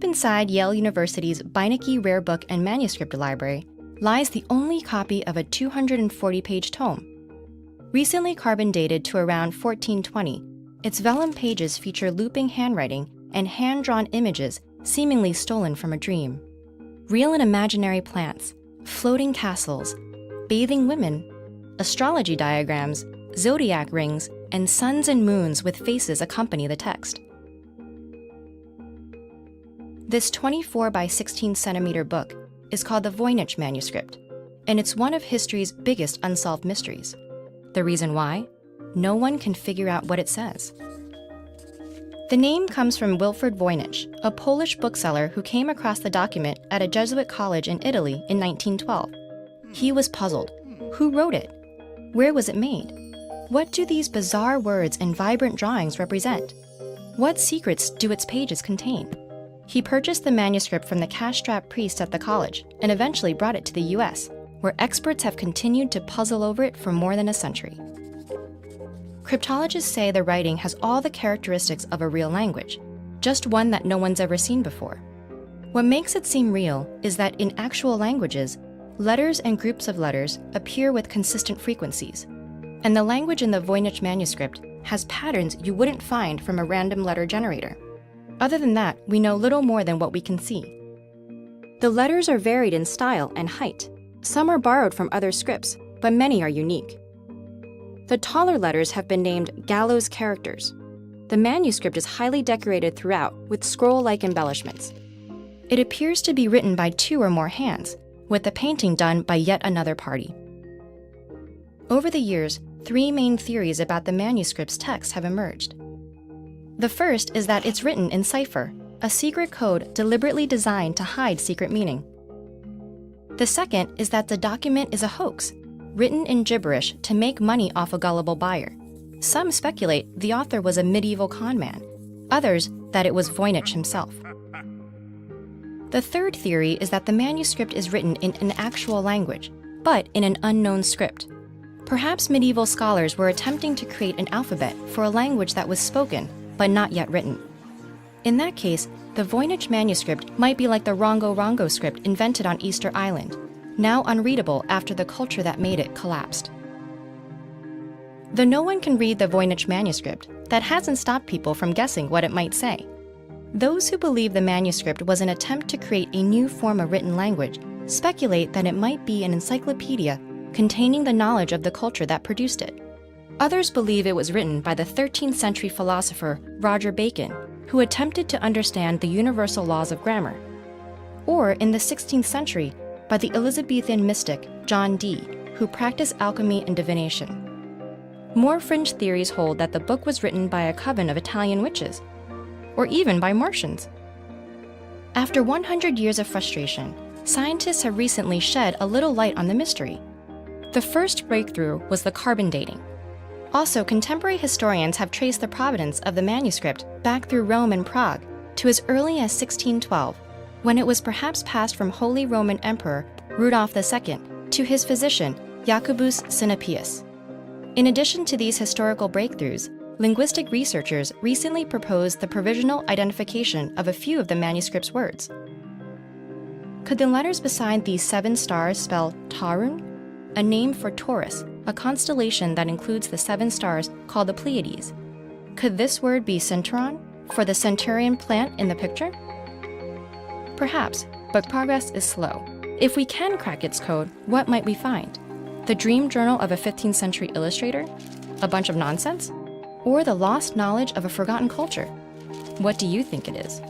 Deep inside Yale University's Beinecke Rare Book and Manuscript Library lies the only copy of a 240-page tome. Recently carbon dated to around 1420, its vellum pages feature looping handwriting and hand-drawn images seemingly stolen from a dream. Real and imaginary plants, floating castles, bathing women, astrology diagrams, zodiac rings, and suns and moons with faces accompany the text. This 24 by 16 centimeter book is called the Voynich manuscript, and it's one of history's biggest unsolved mysteries. The reason why? No one can figure out what it says. The name comes from Wilfrid Voynich, a Polish bookseller who came across the document at a Jesuit college in Italy in 1912. He was puzzled. Who wrote it? Where was it made? What do these bizarre words and vibrant drawings represent? What secrets do its pages contain? He purchased the manuscript from the cash-strapped priest at the college and eventually brought it to the US, where experts have continued to puzzle over it for more than a century. Cryptologists say the writing has all the characteristics of a real language, just one that no one's ever seen before. What makes it seem real is that in actual languages, letters and groups of letters appear with consistent frequencies, and the language in the Voynich manuscript has patterns you wouldn't find from a random letter generator. Other than that, we know little more than what we can see. The letters are varied in style and height. Some are borrowed from other scripts, but many are unique. The taller letters have been named gallows characters. The manuscript is highly decorated throughout with scroll-like embellishments. It appears to be written by 2 or more hands, with the painting done by yet another party. Over the years, 3 main theories about the manuscript's text have emerged. The first is that it's written in cipher, a secret code deliberately designed to hide secret meaning. The second is that the document is a hoax, written in gibberish to make money off a gullible buyer. Some speculate the author was a medieval con man, others that it was Voynich himself. The third theory is that the manuscript is written in an actual language, but in an unknown script. Perhaps medieval scholars were attempting to create an alphabet for a language that was spoken, but not yet written. In that case, the Voynich manuscript might be like the Rongo Rongo script invented on Easter Island, now unreadable after the culture that made it collapsed. Though no one can read the Voynich manuscript, that hasn't stopped people from guessing what it might say. Those who believe the manuscript was an attempt to create a new form of written language speculate that it might be an encyclopedia containing the knowledge of the culture that produced it. Others believe it was written by the 13th century philosopher Roger Bacon, who attempted to understand the universal laws of grammar. Or in the 16th century, by the Elizabethan mystic John Dee, who practiced alchemy and divination. More fringe theories hold that the book was written by a coven of Italian witches, or even by Martians. After 100 years of frustration, scientists have recently shed a little light on the mystery. The first breakthrough was the carbon dating. Also, contemporary historians have traced the provenance of the manuscript back through Rome and Prague to as early as 1612, when it was perhaps passed from Holy Roman Emperor Rudolph II to his physician Jacobus Sinapius. In addition to these historical breakthroughs, linguistic researchers recently proposed the provisional identification of a few of the manuscript's words. Could the letters beside these 7 stars spell Tarun, a name for Taurus, a constellation that includes the 7 stars called the Pleiades? Could this word be Centauron, for the centurion plant in the picture? Perhaps, but progress is slow. If we can crack its code, what might we find? The dream journal of a 15th century illustrator? A bunch of nonsense? Or the lost knowledge of a forgotten culture? What do you think it is?